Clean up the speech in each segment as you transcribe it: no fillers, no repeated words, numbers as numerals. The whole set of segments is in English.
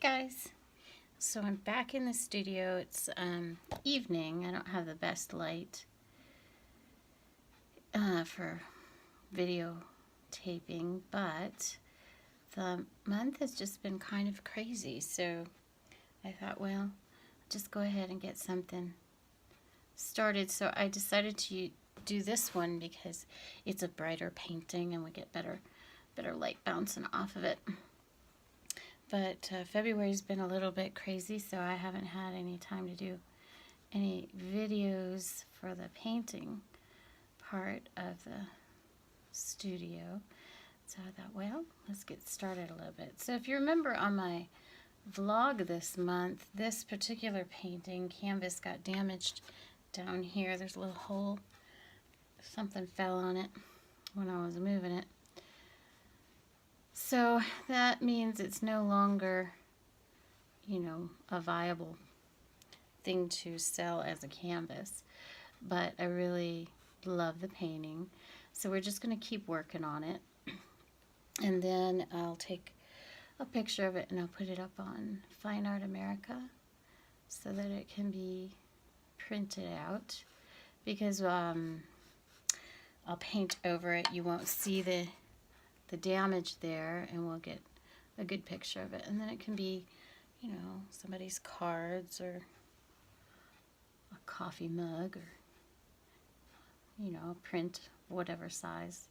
guys, so I'm back in the studio. It's evening. I don't have the best light for video taping, but the month has just been kind of crazy, so I thought, well, just go ahead and get something started. So I decided to do this one because it's a brighter painting and we get better light bouncing off of it. But February's been a little bit crazy, so I haven't had any time to do any videos for the painting part of the studio. So I thought, well, let's get started a little bit. So if you remember on my vlog this month, this particular painting canvas got damaged down here. There's a little hole. Something fell on it when I was moving it. So that means it's no longer, a viable thing to sell as a canvas. But I really love the painting. So we're just going to keep working on it. And then I'll take a picture of it and I'll put it up on Fine Art America so that it can be printed out. Because I'll paint over it. You won't see the damage there, and we'll get a good picture of it. And then it can be, somebody's cards or a coffee mug or, a print, whatever size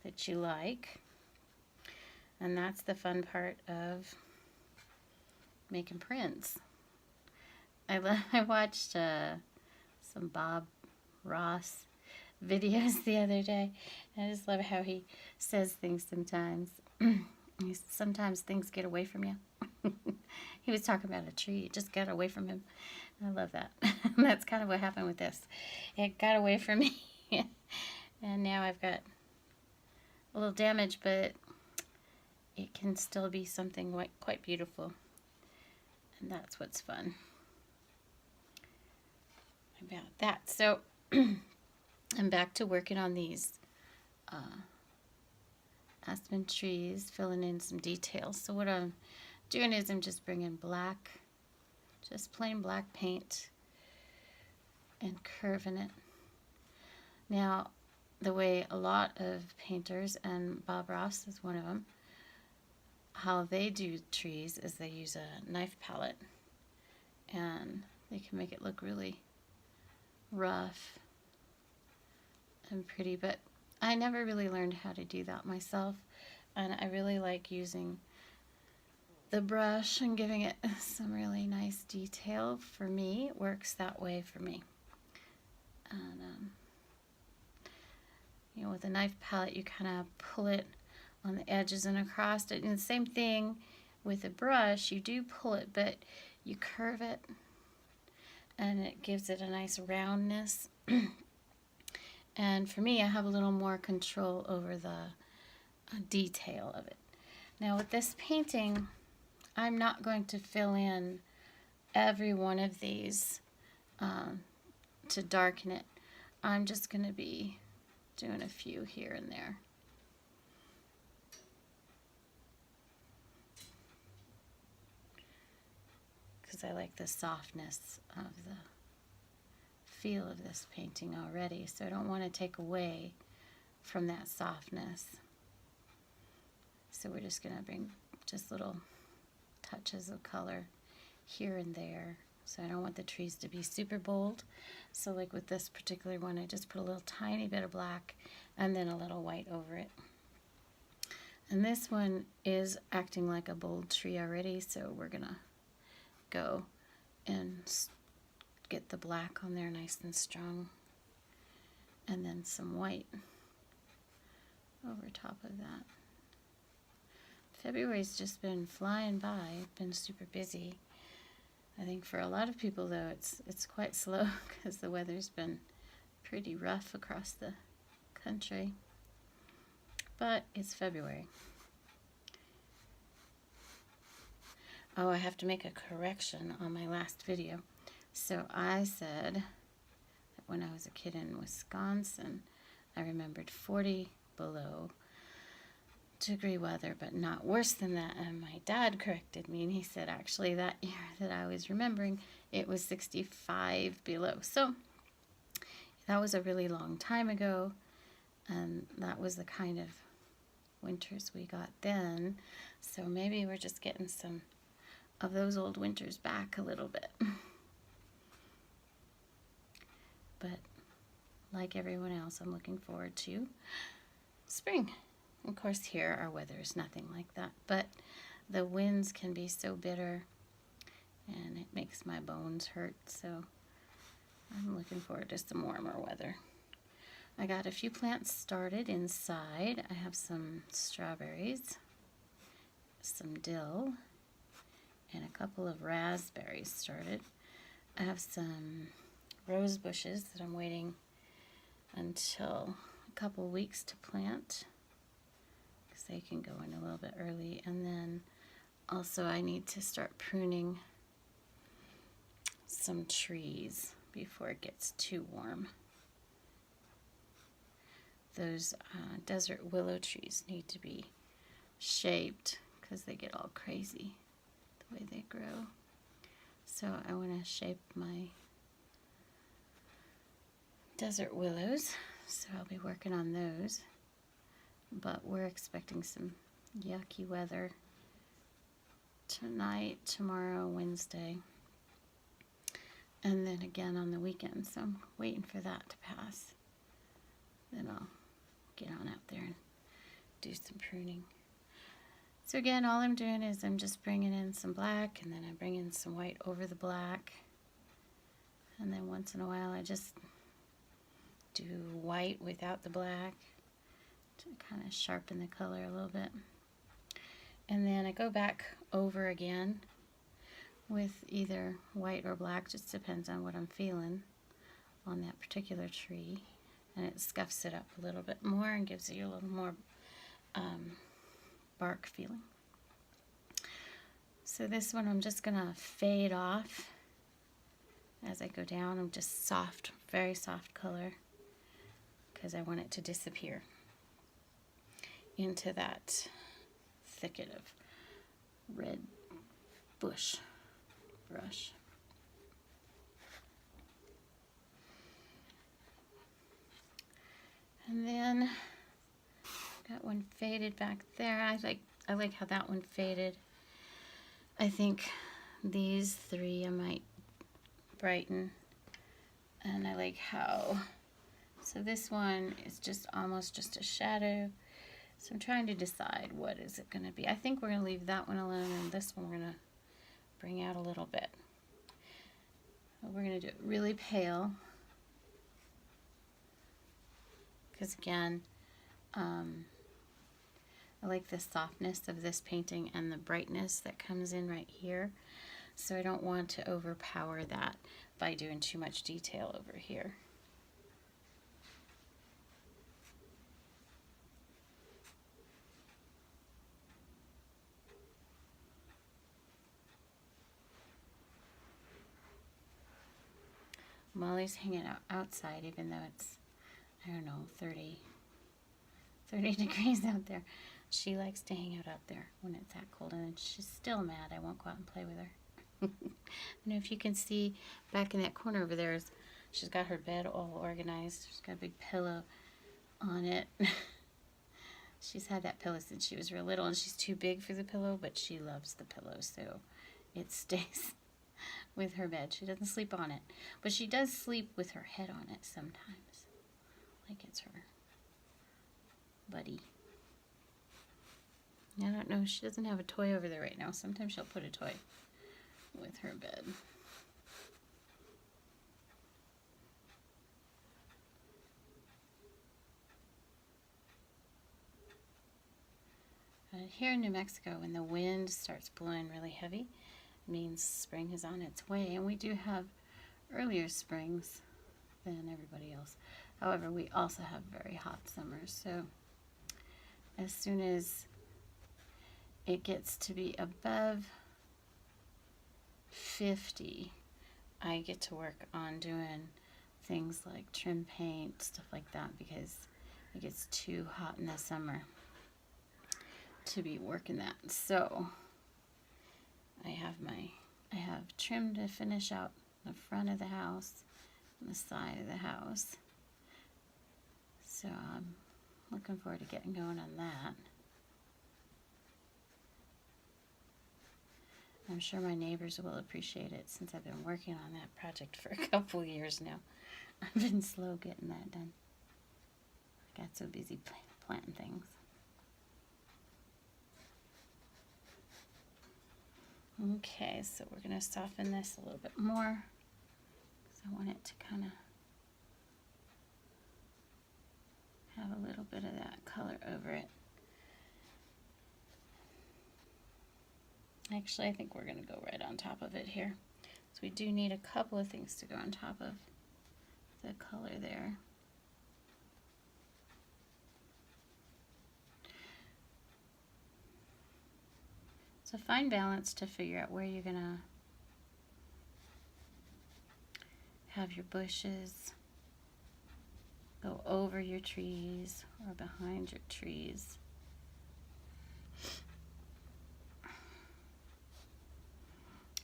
that you like. And that's the fun part of making prints. I watched some Bob Ross videos the other day. I just love how he says things sometimes. Sometimes things get away from you. He was talking about a tree. It just got away from him. I love that. That's kind of what happened with this. It got away from me. And now I've got a little damage, but it can still be something quite beautiful. And that's what's fun about that. So I'm back to working on these aspen trees, filling in some details. So what I'm doing is I'm just bringing black, just plain black paint, and curving it. Now, the way a lot of painters, and Bob Ross is one of them, how they do trees is they use a knife palette, and they can make it look really rough and pretty, but I never really learned how to do that myself, and I really like using the brush and giving it some really nice detail. For me, it works that way for me. And with a knife palette, you kind of pull it on the edges and across it, and the same thing with a brush. You do pull it, but you curve it, and it gives it a nice roundness. And for me, I have a little more control over the detail of it. Now with this painting, I'm not going to fill in every one of these to darken it. I'm just going to be doing a few here and there. Because I like the softness of the feel of this painting already, so I don't want to take away from that softness. So we're just going to bring just little touches of color here and there. So I don't want the trees to be super bold. So like with this particular one, I just put a little tiny bit of black and then a little white over it. And this one is acting like a bold tree already, so we're going to go and get the black on there nice and strong, and then some white over top of that. February's just been flying by. I've been super busy. I think for a lot of people though, it's quite slow because the weather's been pretty rough across the country. But it's February. Oh, I have to make a correction on my last video. So I said that when I was a kid in Wisconsin, I remembered 40 below degree weather, but not worse than that. And my dad corrected me, and he said actually that year that I was remembering, it was 65 below. So that was a really long time ago, and that was the kind of winters we got then. So maybe we're just getting some of those old winters back a little bit. But like everyone else, I'm looking forward to spring. Of course, here our weather is nothing like that, but the winds can be so bitter and it makes my bones hurt, so I'm looking forward to some warmer weather. I got a few plants started inside. I have some strawberries, some dill, and a couple of raspberries started. I have some rose bushes that I'm waiting until a couple weeks to plant because they can go in a little bit early. And then also I need to start pruning some trees before it gets too warm. Those desert willow trees need to be shaped because they get all crazy the way they grow. So I want to shape my desert willows, so I'll be working on those. But we're expecting some yucky weather tonight, tomorrow, Wednesday, and then again on the weekend, so I'm waiting for that to pass. Then I'll get on out there and do some pruning. So again, all I'm doing is I'm just bringing in some black, and then I bring in some white over the black, and then once in a while I just do white without the black to kind of sharpen the color a little bit. And then I go back over again with either white or black, just depends on what I'm feeling on that particular tree, and it scuffs it up a little bit more and gives you a little more bark feeling. So this one I'm just gonna fade off as I go down. I'm just soft, very soft color, because I want it to disappear into that thicket of red bush brush. And then got one faded back there. I like how that one faded. I think these three I might brighten, and I like how, so this one is just almost just a shadow. So I'm trying to decide what is it going to be. I think we're going to leave that one alone, and this one we're going to bring out a little bit. We're going to do it really pale, because again, I like the softness of this painting and the brightness that comes in right here. So I don't want to overpower that by doing too much detail over here. Molly's hanging out outside, even though it's, I don't know, 30 degrees out there. She likes to hang out there when it's that cold, and she's still mad I won't go out and play with her. And if you can see back in that corner over there, she's got her bed all organized. She's got a big pillow on it. She's had that pillow since she was real little, and she's too big for the pillow, but she loves the pillow, so it stays with her bed. She doesn't sleep on it, but she does sleep with her head on it sometimes, like it's her buddy. I don't know, she doesn't have a toy over there right now. Sometimes she'll put a toy with her bed. Here in New Mexico, when the wind starts blowing really heavy, it means spring is on its way, and we do have earlier springs than everybody else. However, we also have very hot summers, so as soon as it gets to be above 50, I get to work on doing things like trim paint, stuff like that, because it gets too hot in the summer. to be working that. So I have trim to finish out the front of the house and the side of the house. So I'm looking forward to getting going on that. I'm sure my neighbors will appreciate it since I've been working on that project for a couple years now. I've been slow getting that done. I got so busy planting things. Okay, so we're going to soften this a little bit more because I want it to kind of have a little bit of that color over it. Actually, I think we're going to go right on top of it here. So we do need a couple of things to go on top of the color there. It's a fine balance to figure out where you're going to have your bushes go over your trees or behind your trees.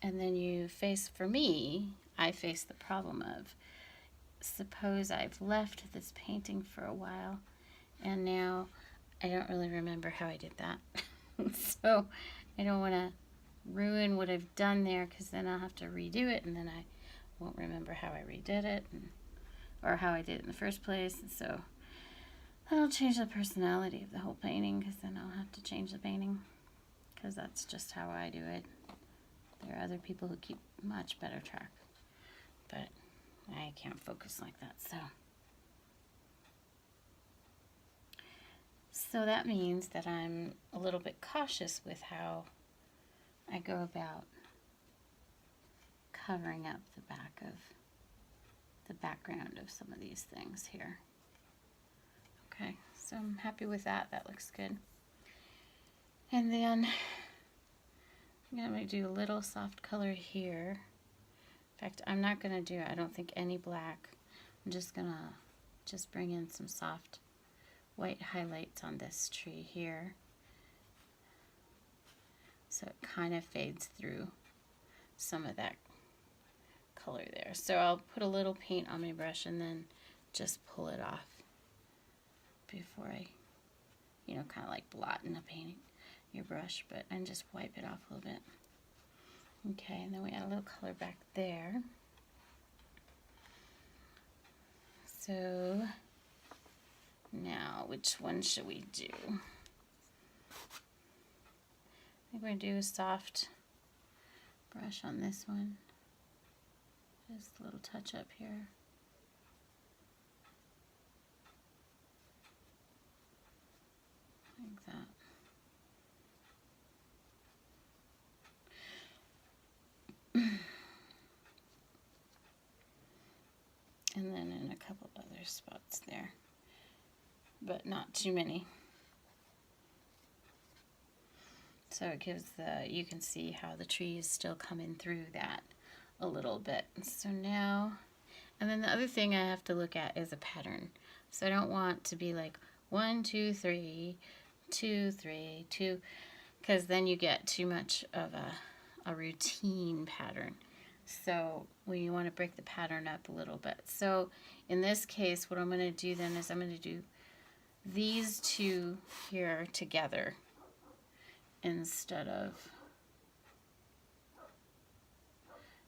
And then you face, for me, I face the problem of, suppose I've left this painting for a while and now I don't really remember how I did that. So I don't want to ruin what I've done there because then I'll have to redo it and then I won't remember how I redid it or how I did it in the first place. And so that'll change the personality of the whole painting because then I'll have to change the painting because that's just how I do it. There are other people who keep much better track, but I can't focus like that. So that means that I'm a little bit cautious with how I go about covering up the background of some of these things here. Okay, so I'm happy with that. That looks good. And then I'm going to do a little soft color here. In fact, I'm not going to do, I don't think, any black. I'm just going to bring in some soft white highlights on this tree here. So it kind of fades through some of that color there. So I'll put a little paint on my brush and then just pull it off before I, kind of like blotting a painting. Your brush, and just wipe it off a little bit. Okay, and then we add a little color back there. So now, which one should we do? I think we're going to do a soft brush on this one. Just a little touch up here. Like that. And then in a couple other spots there, but not too many. So it gives you can see how the tree is still coming through that a little bit. So now, and then the other thing I have to look at is a pattern. So I don't want to be like 1, 2, 3, 2, 3, 2, because then you get too much of a routine pattern. So we want to break the pattern up a little bit. So in this case, what I'm going to do then is I'm going to do these two here together instead of,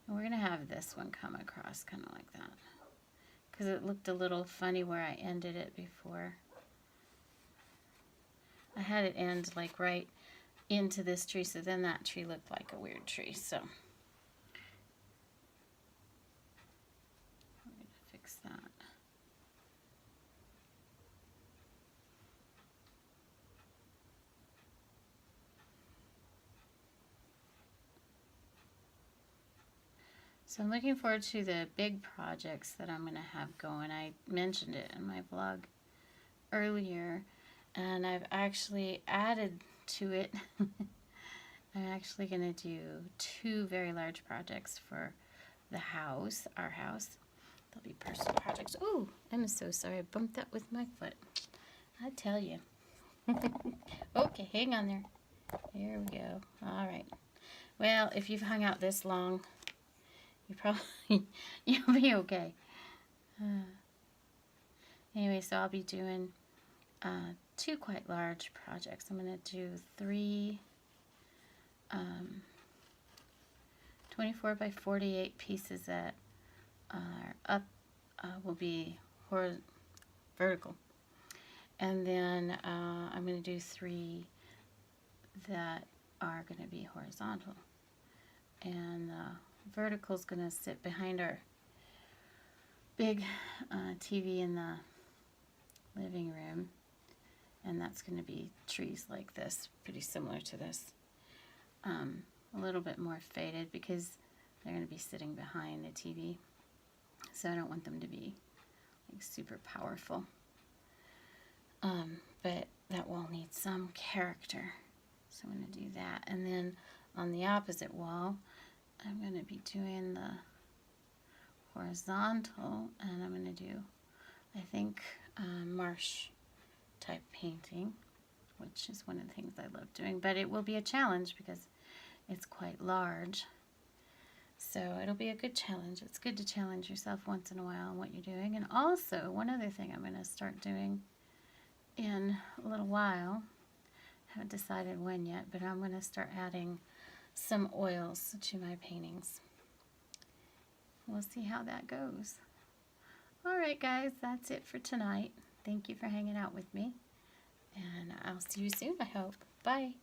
and we're going to have this one come across kind of like that because it looked a little funny where I ended it before. I had it end like right into this tree, so then that tree looked like a weird tree. So I'm going to fix that. So I'm looking forward to the big projects that I'm going to have going. I mentioned it in my vlog earlier, and I've actually added to it. I'm actually going to do 2 very large projects for the house, our house. They'll be personal projects. Oh, I'm so sorry. I bumped that with my foot. I tell you. Okay, hang on there. Here we go. All right. Well, if you've hung out this long, you probably you'll be okay. Anyway, so I'll be doing two quite large projects. I'm going to do three 24 by 48 pieces that are up, will be vertical. And then I'm going to do three that are going to be horizontal. And vertical is going to sit behind our big TV in the living room. And that's going to be trees like this, pretty similar to this. A little bit more faded because they're going to be sitting behind the TV. So I don't want them to be like super powerful. But that wall needs some character. So I'm going to do that. And then on the opposite wall, I'm going to be doing the horizontal, and I'm going to do, I think, marsh type painting, which is one of the things I love doing. But it will be a challenge because it's quite large. So it'll be a good challenge. It's good to challenge yourself once in a while on what you're doing. And also, one other thing I'm going to start doing in a little while, haven't decided when yet, but I'm going to start adding some oils to my paintings. We'll see how that goes. Alright guys, that's it for tonight. Thank you for hanging out with me, and I'll see you soon, I hope. Bye.